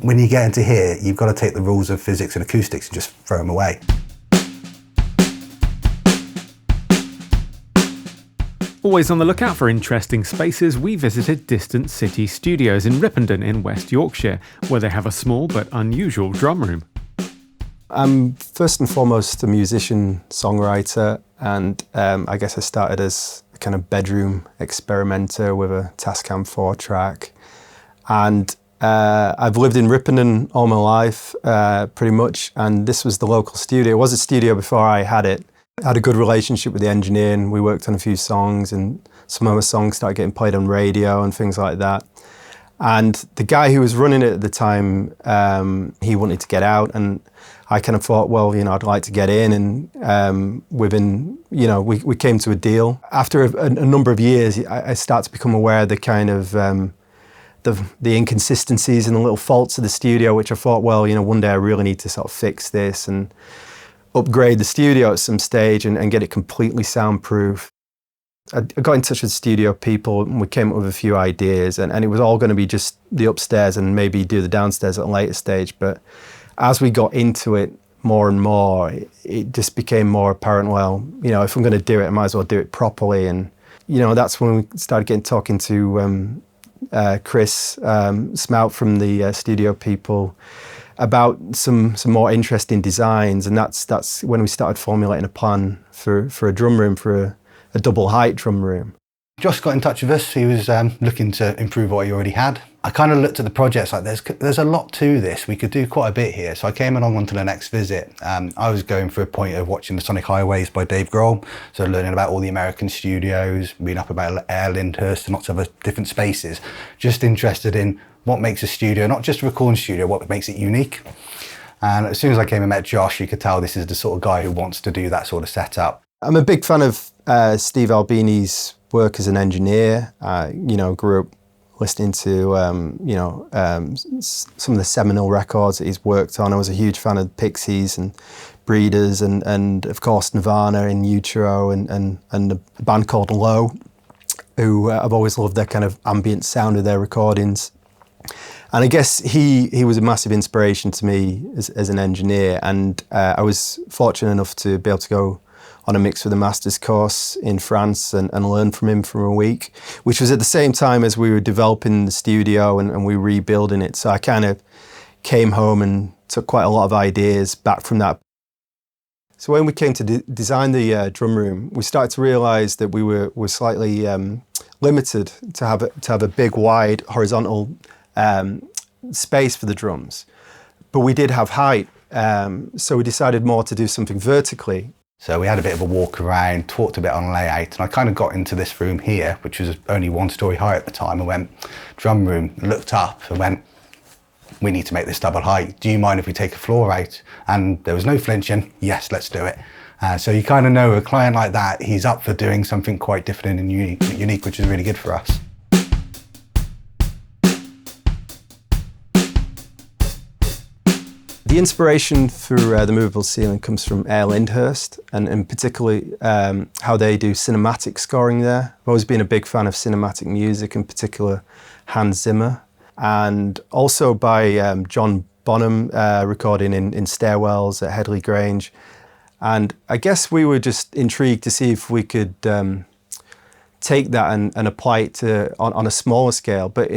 When you get into here, you've got to take the rules of physics and acoustics and just throw them away. Always on the lookout for interesting spaces, we visited Distant City Studios in Ripponden in West Yorkshire, where they have a small but unusual drum room. I'm first and foremost a musician, songwriter, and I guess I started as a kind of bedroom experimenter with a Tascam 4-track. And I've lived in Ripponden all my life, pretty much, and this was the local studio. It was a studio before I had it. I had a good relationship with the engineer, and we worked on a few songs, and some of my songs started getting played on radio and things like that. And the guy who was running it at the time, he wanted to get out, and I kind of thought, well, I'd like to get in, and within, we came to a deal. After a number of years, I started to become aware of the kind of the inconsistencies and the little faults of the studio, which I thought, well, one day I really need to sort of fix this and upgrade the studio at some stage and get it completely soundproof. I got in touch with studio people, and we came up with a few ideas, and it was all going to be just the upstairs and maybe do the downstairs at a later stage. But as we got into it more and more, it just became more apparent, well, if I'm going to do it, I might as well do it properly. And, that's when we started talking to Chris Smout from the studio people about some more interesting designs, and that's when we started formulating a plan for a drum room, for a double height drum room. Joss got in touch with us. He was looking to improve what he already had. I kind of looked at the projects like there's a lot to this. We could do quite a bit here. So I came along onto the next visit. I was going for a point of watching the Sonic Highways by Dave Grohl. So learning about all the American studios, reading up about Air Lyndhurst and lots of other different spaces. Just interested in what makes a studio, not just a recording studio, what makes it unique. And as soon as I came and met Josh, you could tell this is the sort of guy who wants to do that sort of setup. I'm a big fan of Steve Albini's work as an engineer. Grew up listening to some of the seminal records that he's worked on. I was a huge fan of Pixies and Breeders and of course Nirvana in Utero and a band called Low, who I've always loved their kind of ambient sound of their recordings. And I guess he was a massive inspiration to me as an engineer, and I was fortunate enough to be able to go on a Mix with the Masters course in France and learn from him for a week, which was at the same time as we were developing the studio and we were rebuilding it. So I kind of came home and took quite a lot of ideas back from that. So when we came to design the drum room, we started to realise that we were slightly limited to have a big, wide, horizontal space for the drums. But we did have height, so we decided more to do something vertically. So we had a bit of a walk around, talked a bit on layout, and I kind of got into this room here, which was only 1 story high at the time. I went, drum room, looked up and went, we need to make this double height. Do you mind if we take a floor out? And there was no flinching. Yes, let's do it. So you kind of know a client like that, he's up for doing something quite different and unique, which is really good for us. The inspiration for the movable ceiling comes from Air Lyndhurst, and particularly how they do cinematic scoring there. I've always been a big fan of cinematic music, in particular Hans Zimmer, and also by John Bonham, recording in stairwells at Headley Grange. And I guess we were just intrigued to see if we could take that and apply it on a smaller scale, but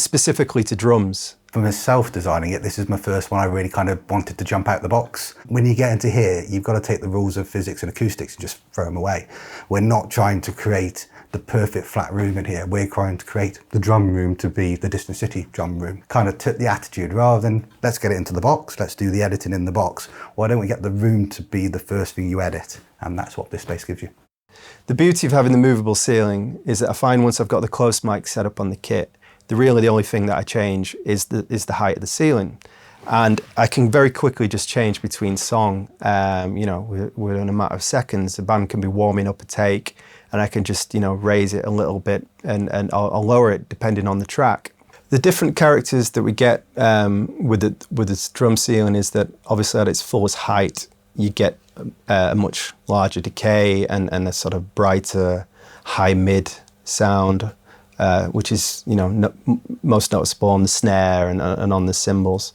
specifically to drums. For myself designing it, this is my first one I really kind of wanted to jump out the box. When you get into here, you've got to take the rules of physics and acoustics and just throw them away. We're not trying to create the perfect flat room in here. We're trying to create the drum room to be the Distant City drum room. Kind of took the attitude, rather than let's get it into the box, let's do the editing in the box. Why don't we get the room to be the first thing you edit? And that's what this space gives you. The beauty of having the movable ceiling is that I find once I've got the close mic set up on the kit, the only thing that I change is the height of the ceiling. And I can very quickly just change between song. Within a matter of seconds, the band can be warming up a take, and I can just, raise it a little bit and I'll lower it depending on the track. The different characters that we get with this drum ceiling is that obviously at its fullest height, you get a much larger decay and a sort of brighter high-mid sound. which is, you know, most noticeable on the snare and on the cymbals.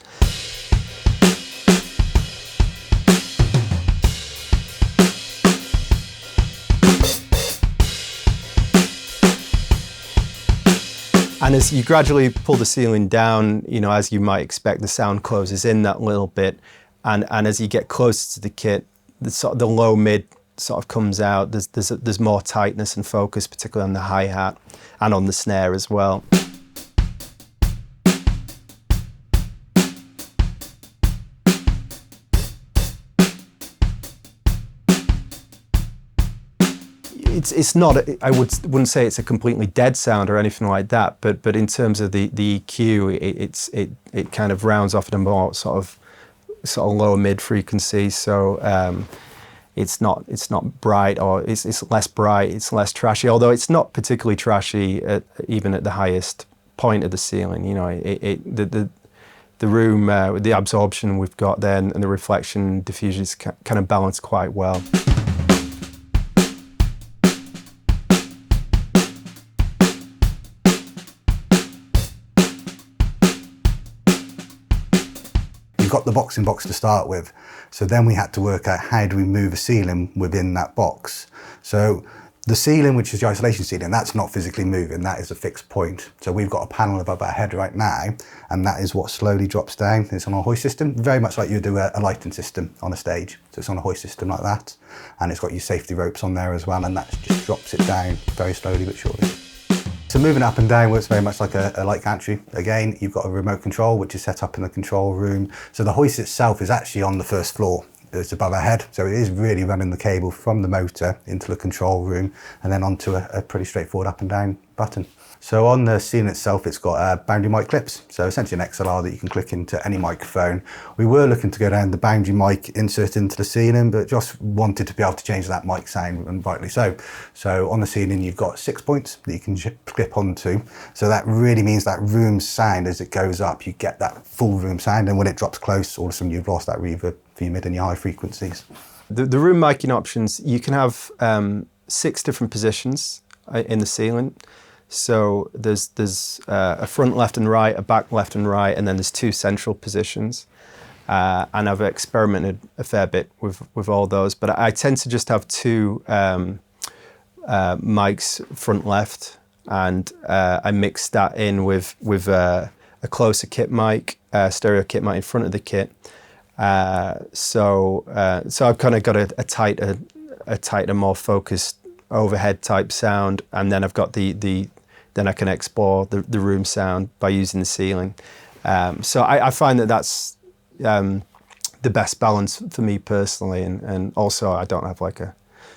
And as you gradually pull the ceiling down, you know, as you might expect, the sound closes in that little bit. And as you get closer to the kit, the low mid sort of comes out. There's more tightness and focus, particularly on the hi-hat and on the snare as well. It's not, I wouldn't say it's a completely dead sound or anything like that, but in terms of the EQ, it kind of rounds off at a more sort of lower mid frequency. So it's not bright, or it's less bright, it's less trashy, although it's not particularly trashy even at the highest point of the ceiling. You know, the room, the absorption we've got there and the reflection diffusion is kind of balanced quite well. You've got the boxing box to start with, so then we had to work out how do we move a ceiling within that box. So the ceiling, which is the isolation ceiling, that's not physically moving, that is a fixed point. So we've got a panel above our head right now, and that is what slowly drops down. It's on a hoist system, very much like you do a lighting system on a stage. So it's on a hoist system like that, and it's got your safety ropes on there as well, and that just drops it down very slowly but surely. So moving up and down works very much like a light gantry. Again, you've got a remote control, which is set up in the control room. So the hoist itself is actually on the first floor. It's above our head. So it is really running the cable from the motor into the control room and then onto a pretty straightforward up and down button. So on the ceiling itself, it's got boundary mic clips. So essentially an XLR that you can click into any microphone. We were looking to go down the boundary mic insert into the ceiling, but Joss wanted to be able to change that mic sound, and rightly so. So on the ceiling, you've got 6 points that you can clip onto. So that really means that room sound, as it goes up, you get that full room sound. And when it drops close, all of a sudden you've lost that reverb for your mid and your high frequencies. The room miking options, you can have 6 different positions in the ceiling. So there's a front left and right, a back left and right, and then there's 2 central positions. And I've experimented a fair bit with all those, but I tend to just have 2 mics front left, and I mix that in with a closer kit mic, stereo kit mic in front of the kit. So I've kind of got a tighter, more focused overhead type sound, and then I've got then I can explore the room sound by using the ceiling. So I find that's the best balance for me personally, and also I don't have like a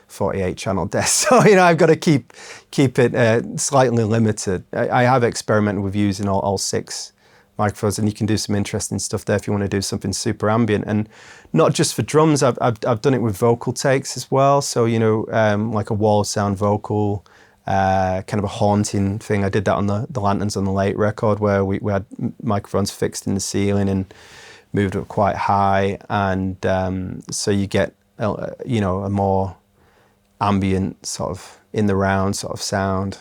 48 channel desk, so you know I've got to keep it slightly limited. I have experimented with using all 6 microphones, and you can do some interesting stuff there if you want to do something super ambient, and not just for drums. I've done it with vocal takes as well. So you know, like a wall of sound vocal, kind of a haunting thing. I did that on the Lanterns on the Late record, where we had microphones fixed in the ceiling and moved up quite high, and so you get you know, a more ambient sort of in the round sort of sound.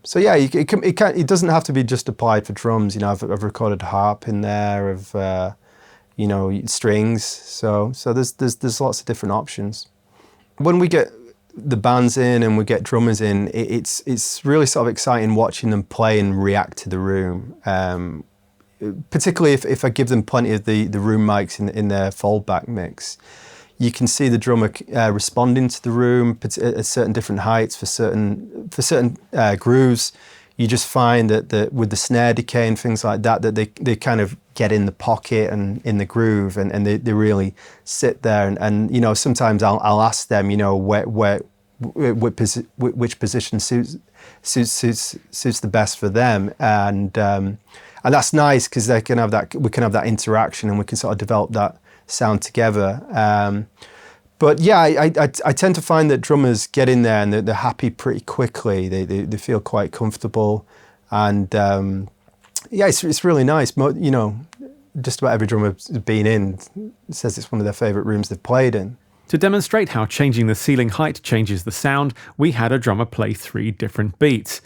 So yeah, it doesn't have to be just applied for drums. You know, I've recorded harp in there, of you know, strings. So there's lots of different options. When we get the bands in and we get drummers in, it's really sort of exciting watching them play and react to the room. Particularly if I give them plenty of the room mics in their foldback mix. You can see the drummer responding to the room at certain different heights for certain grooves. You just find that with the snare decay and things like that, they kind of get in the pocket and in the groove, and they really sit there. And you know, sometimes I'll ask them, you know, which position suits the best for them, and that's nice because we can have that interaction, and we can sort of develop that sound together. But yeah, I tend to find that drummers get in there and they're happy pretty quickly. They feel quite comfortable, and yeah, it's really nice. You know, just about every drummer who's been in says it's one of their favourite rooms they've played in. To demonstrate how changing the ceiling height changes the sound, we had a drummer play 3 different beats.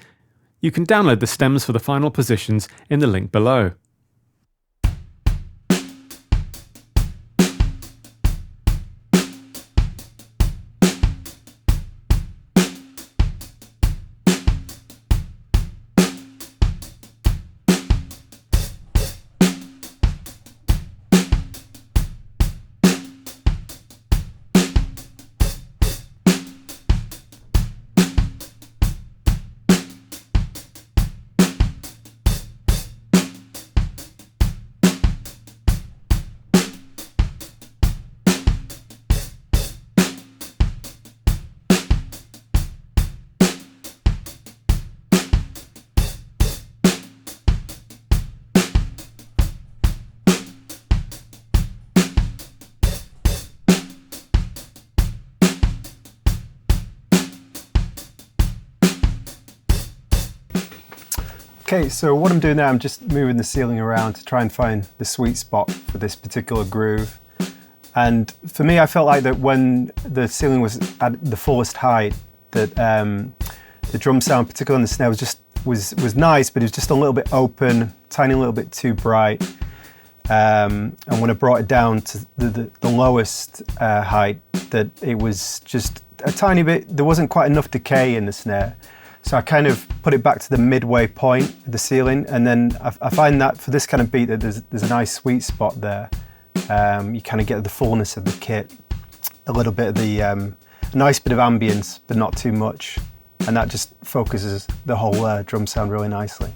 You can download the stems for the final positions in the link below. Okay, so what I'm doing now, I'm just moving the ceiling around to try and find the sweet spot for this particular groove. And for me, I felt like that when the ceiling was at the fullest height, that the drum sound, particularly on the snare, was nice, but it was just a little bit open, tiny little bit too bright. And when I brought it down to the lowest height, that it was just a tiny bit, there wasn't quite enough decay in the snare. So I kind of put it back to the midway point of the ceiling, and then I find that for this kind of beat that there's a nice sweet spot there. You kind of get the fullness of the kit, a little bit of the, a nice bit of ambience, but not too much. And that just focuses the whole drum sound really nicely.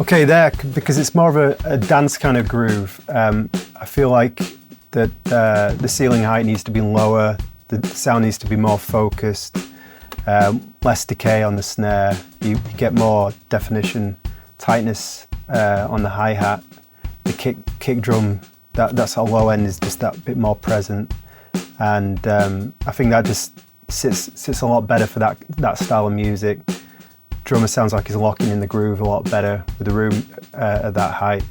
Okay, there, because it's more of a dance kind of groove, I feel like that the ceiling height needs to be lower, the sound needs to be more focused, less decay on the snare, you get more definition, tightness on the hi-hat, the kick drum, that sort of low end is just that bit more present, and I think that just sits a lot better for that style of music. Drummer sounds like he's locking in the groove a lot better with the room at that height.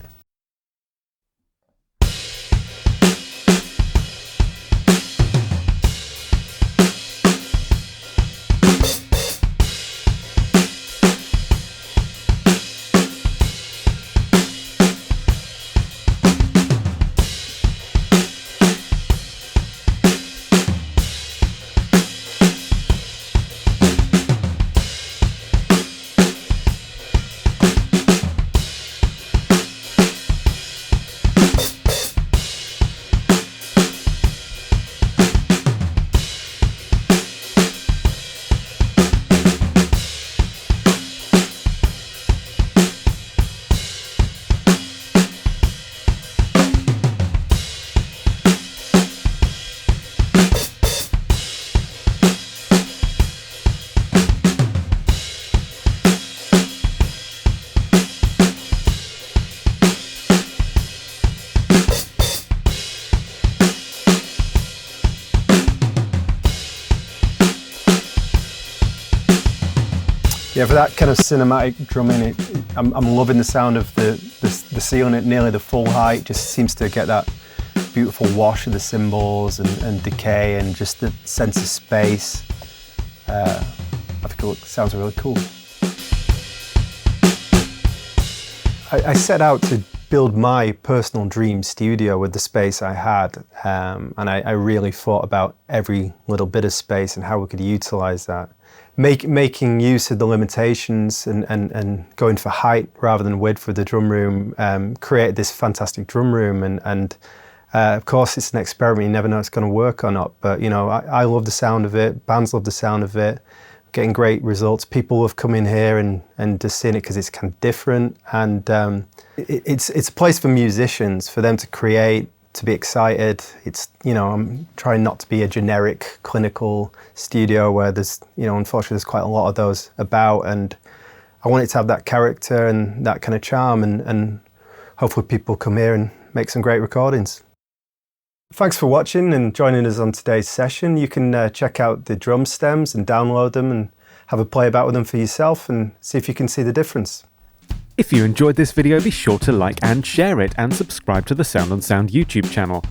Yeah, for that kind of cinematic drumming, I'm loving the sound of the ceiling at nearly the full height. Just seems to get that beautiful wash of the cymbals and decay and just the sense of space. I think it sounds really cool. I set out to build my personal dream studio with the space I had, and I really thought about every little bit of space and how we could utilize that. Making use of the limitations and going for height rather than width with the drum room created this fantastic drum room, and of course it's an experiment, you never know if it's going to work or not, but you know, I love the sound of it, bands love the sound of it, getting great results. People have come in here and just seen it because it's kind of different, and it's a place for musicians, for them to create, to be excited. It's, you know, I'm trying not to be a generic clinical studio where there's, you know, unfortunately there's quite a lot of those about, and I want it to have that character and that kind of charm, and hopefully people come here and make some great recordings. Thanks for watching and joining us on today's session. You can check out the drum stems and download them and have a play about with them for yourself and see if you can see the difference. If you enjoyed this video, be sure to like and share it, and subscribe to the Sound on Sound YouTube channel.